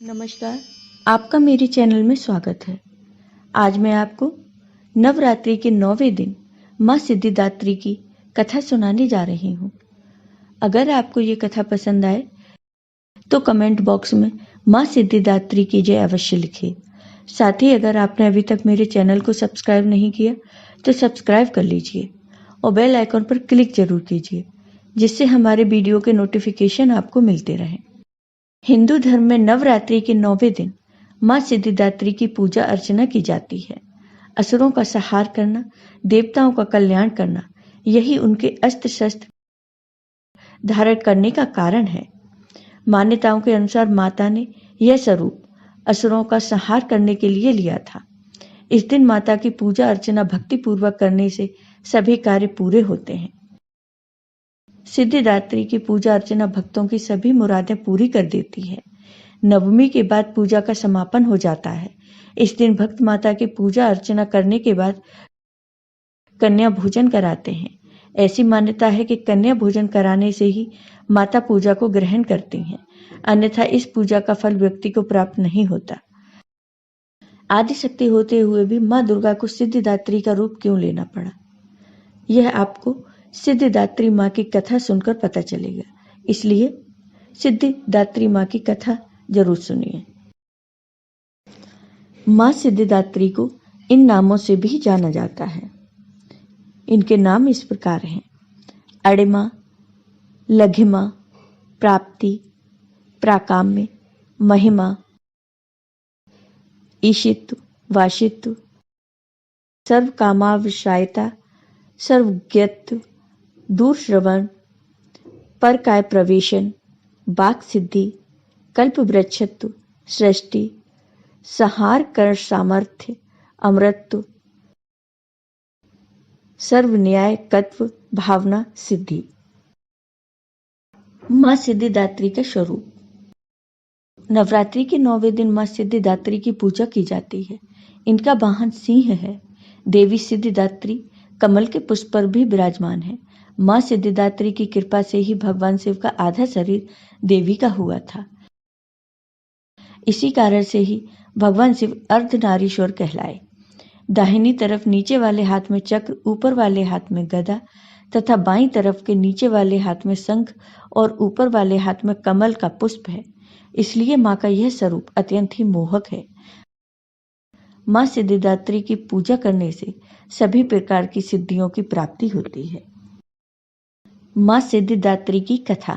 नमस्कार, आपका मेरे चैनल में स्वागत है। आज मैं आपको नवरात्रि के 9वें दिन माँ सिद्धिदात्री की कथा सुनाने जा रही हूँ। अगर आपको ये कथा पसंद आए तो कमेंट बॉक्स में माँ सिद्धिदात्री की जय अवश्य लिखिए। साथ ही अगर आपने अभी तक मेरे चैनल को सब्सक्राइब नहीं किया तो सब्सक्राइब कर लीजिए और बेल आइकन पर क्लिक जरूर कीजिए, जिससे हमारे वीडियो के नोटिफिकेशन आपको मिलते रहें। हिंदू धर्म में नवरात्रि के 9वें दिन माँ सिद्धिदात्री की पूजा अर्चना की जाती है। असुरों का संहार करना, देवताओं का कल्याण करना, यही उनके अस्त्र शस्त्र धारण करने का कारण है। मान्यताओं के अनुसार माता ने यह स्वरूप असुरों का संहार करने के लिए लिया था। इस दिन माता की पूजा अर्चना भक्ति पूर्वक करने से सभी कार्य पूरे होते हैं। सिद्धिदात्री की पूजा अर्चना भक्तों की सभी मुरादें पूरी कर देती है। नवमी के बाद पूजा का समापन हो जाता है। इस दिन भक्त माता की पूजा अर्चना करने के बाद कन्या भोजन कराते हैं। ऐसी मान्यता है कि कन्या भोजन कराने से ही माता पूजा को ग्रहण करती हैं, अन्यथा इस पूजा का फल व्यक्ति को प्राप्त नहीं होता। आदिशक्ति होते हुए भी माँ दुर्गा को सिद्धिदात्री का रूप क्यों लेना पड़ा, यह आपको सिद्धिदात्री माँ की कथा सुनकर पता चलेगा। इसलिए सिद्धिदात्री माँ की कथा जरूर सुनिए। माँ सिद्धिदात्री को इन नामों से भी जाना जाता है। इनके नाम इस प्रकार हैं: अड़िमा, लघिमा, प्राप्ति, प्राकाम्य, महिमा, ईशित्व, वाशित्व, सर्वकामावशायता, सर्वज्ञत्व, दूरश्रवण, परकाय प्रवेशन, वाक् सिद्धि, कल्प वृक्षत्व, सृष्टि, संहार कर सामर्थ्य, अमरत्व, सर्वन्यायकत्व, भावना, सिद्धि। माँ सिद्धिदात्री का स्वरूप। नवरात्रि के 9वें दिन माँ सिद्धिदात्री की पूजा की जाती है। इनका वाहन सिंह है। देवी सिद्धिदात्री कमल के पुष्प पर भी विराजमान है। माँ सिद्धिदात्री की कृपा से ही भगवान शिव का आधा शरीर देवी का हुआ था। इसी कारण से ही भगवान शिव अर्धनारीश्वर कहलाए। दाहिनी तरफ नीचे वाले हाथ में चक्र, ऊपर वाले हाथ में गदा तथा बाईं तरफ के नीचे वाले हाथ में शंख और ऊपर वाले हाथ में कमल का पुष्प है। इसलिए माँ का यह स्वरूप अत्यंत ही मोहक है। माँ सिद्धिदात्री की पूजा करने से सभी प्रकार की सिद्धियों की प्राप्ति होती है। माँ सिद्धिदात्री की कथा।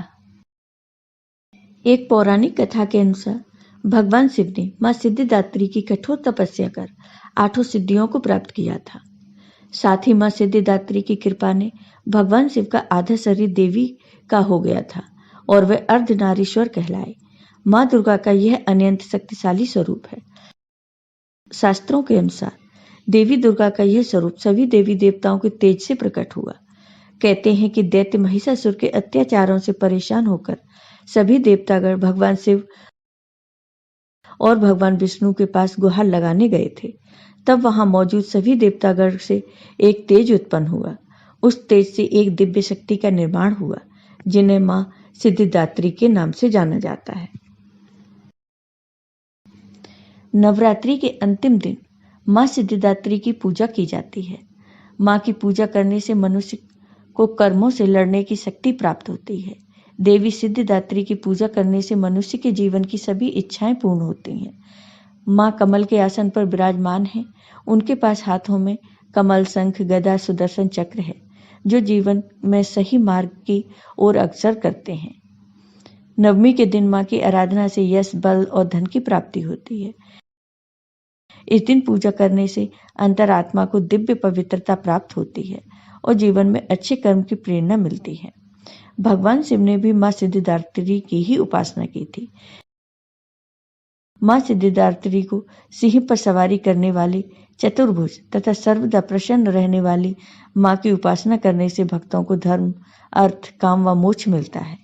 एक पौराणिक कथा के अनुसार भगवान शिव ने माँ सिद्धिदात्री की कठोर तपस्या कर 8 सिद्धियों को प्राप्त किया था। साथ ही माँ सिद्धिदात्री की कृपा ने भगवान शिव का आधा शरीर देवी का हो गया था और वे अर्धनारीश्वर कहलाए। माँ दुर्गा का यह अत्यंत शक्तिशाली स्वरूप है। शास्त्रों के अनुसार देवी दुर्गा का यह स्वरूप सभी देवी देवताओं के तेज से प्रकट हुआ। कहते हैं कि दैत्य महिषासुर के अत्याचारों से परेशान होकर सभी देवतागण भगवान शिव और भगवान विष्णु के पास गुहार लगाने गए थे। तब वहां मौजूद सभी देवतागण से एक तेज उत्पन्न हुआ। उस तेज से एक दिव्य शक्ति का निर्माण हुआ, जिन्हें मां सिद्धिदात्री के नाम से जाना जाता है। नवरात्रि के अंतिम दिन मां सिद्धिदात्री की पूजा की जाती है। मां की पूजा करने से मनुष्य को कर्मों से लड़ने की शक्ति प्राप्त होती है। देवी सिद्धिदात्री की पूजा करने से मनुष्य के जीवन की सभी इच्छाएं पूर्ण होती हैं। मां कमल के आसन पर विराजमान है। उनके पास हाथों में कमल, शंख, गदा, सुदर्शन चक्र है, जो जीवन में सही मार्ग की ओर अग्रसर करते हैं। नवमी के दिन मां की आराधना से यश, बल और धन की प्राप्ति होती है। इस दिन पूजा करने से अंतरात्मा को दिव्य पवित्रता प्राप्त होती है और जीवन में अच्छे कर्म की प्रेरणा मिलती है। भगवान शिव ने भी मां सिद्धिदात्री की ही उपासना की थी। मां सिद्धिदात्री को सिंह पर सवारी करने वाली, चतुर्भुज तथा सर्वदा प्रसन्न रहने वाली मां की उपासना करने से भक्तों को धर्म, अर्थ, काम व मोक्ष मिलता है।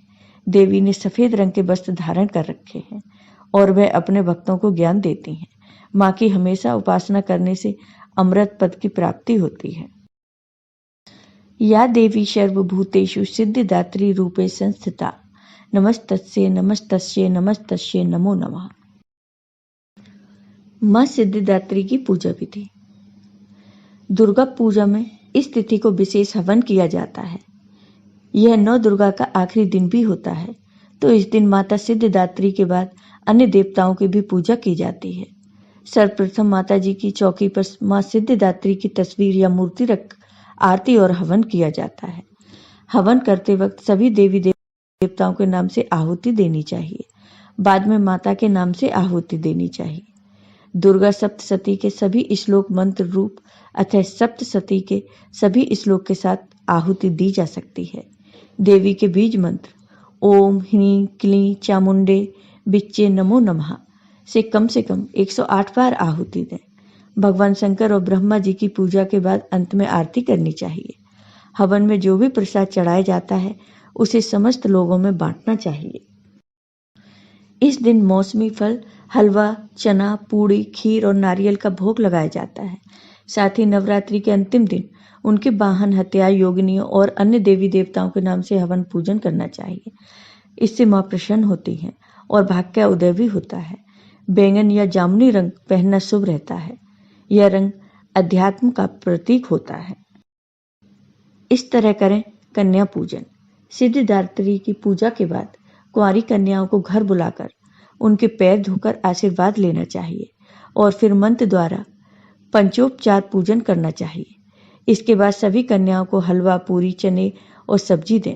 देवी ने सफेद रंग के वस्त्र धारण कर रखे हैं और वह अपने भक्तों को ज्ञान देती हैं। मां की हमेशा उपासना करने से अमृत पद की प्राप्ति होती है। या देवी सर्वभूतेषु सिद्धिदात्री रूपे संस्थिता, नमस्तस्यै नमस्तस्यै नमस्तस्यै नमो नमः। मां सिद्धिदात्री की पूजा विधि। दुर्गा पूजा में इस तिथि को विशेष हवन किया जाता है। यह 9 दुर्गा का आखिरी दिन भी होता है, तो इस दिन माता सिद्धिदात्री के बाद अन्य देवताओं की भी पूजा की जाती है। सर्वप्रथम माता जी की चौकी पर मां सिद्धिदात्री की तस्वीर या मूर्ति रख आरती और हवन किया जाता है। हवन करते वक्त सभी देवी देवताओं के नाम से आहुति देनी चाहिए। बाद में माता के नाम से आहुति देनी चाहिए। दुर्गा सप्तशती के सभी श्लोक मंत्र रूप अथवा सप्तशती के सभी श्लोक के साथ आहुति दी जा सकती है। देवी के बीज मंत्र ओम ह्रीं क्लीं चामुंडे बिच्चे नमो नमः से कम 108 बार आहुति दें। भगवान शंकर और ब्रह्मा जी की पूजा के बाद अंत में आरती करनी चाहिए। हवन में जो भी प्रसाद चढ़ाया जाता है उसे समस्त लोगों में बांटना चाहिए। इस दिन मौसमी फल, हलवा, चना, पूड़ी, खीर और नारियल का भोग लगाया जाता है। साथ ही नवरात्रि के अंतिम दिन उनके वाहन, हत्या, योगिनियों और अन्य देवी देवताओं के नाम से हवन पूजन करना चाहिए। इससे मां प्रसन्न होती हैं और भाग्य का उदय भी होता है। बैंगन या जामुनी रंग पहनना शुभ रहता है। यह रंग अध्यात्म का प्रतीक होता है। इस तरह करें कन्या पूजन। सिद्धिदात्री की पूजा के बाद कुंवारी कन्याओं को घर बुलाकर उनके पैर धोकर आशीर्वाद लेना चाहिए और फिर मंत्र द्वारा पंचोपचार पूजन करना चाहिए। इसके बाद सभी कन्याओं को हलवा, पूरी, चने और सब्जी दें।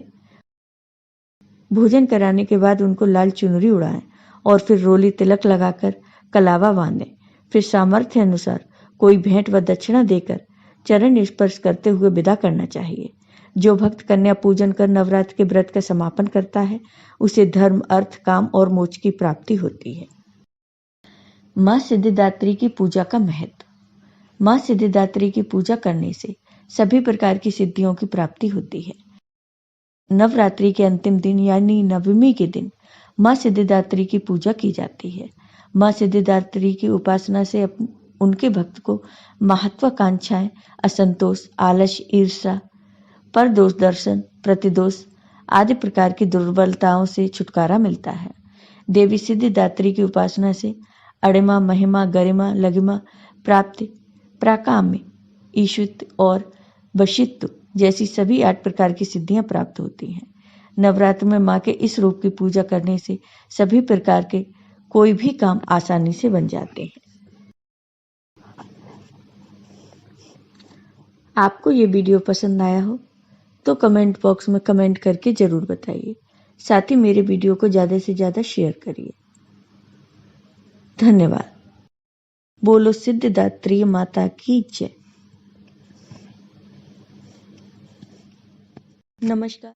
भोजन कराने के बाद उनको लाल चुनरी उड़ाएं और फिर रोली तिलक लगाकर कलावा बांधें। फिर सामर्थ्य अनुसार कोई भेंट व दक्षिणा देकर चरण स्पर्श करते हुए विदा करना चाहिए। जो भक्त कन्या पूजन कर नवरात्र के व्रत का समापन करता है उसे धर्म, अर्थ, काम और मोक्ष की प्राप्ति होती है। मां सिद्धिदात्री की पूजा का महत्व। मां सिद्धिदात्री की पूजा करने से सभी प्रकार की सिद्धियों की प्राप्ति होती है। नवरात्रि के अंतिम दिन यानी नवमी के दिन मां सिद्धिदात्री की पूजा की जाती है। मां सिद्धिदात्री की उपासना से उनके भक्त को महत्वाकांक्षाएं, असंतोष, आलस्य, ईर्ष्या, परदोष दर्शन, प्रतिदोष आदि प्रकार की दुर्बलताओं से छुटकारा मिलता है। देवी सिद्धिदात्री की उपासना से अणिमा, महिमा, गरिमा, लघिमा प्राप्ति, प्राकाम्य, ईशुत्व और वशित्व जैसी सभी 8 प्रकार की सिद्धियां प्राप्त होती हैं। नवरात्र में मां के इस रूप की पूजा करने से सभी प्रकार के कोई भी काम आसानी से बन जाते हैं। आपको ये वीडियो पसंद आया हो तो कमेंट बॉक्स में कमेंट करके जरूर बताइए। साथ ही मेरे वीडियो को ज़्यादा से ज़्यादा शेयर करिए। धन्यवाद। बोलो सिद्धिदात्री माता की जय। नमस्कार।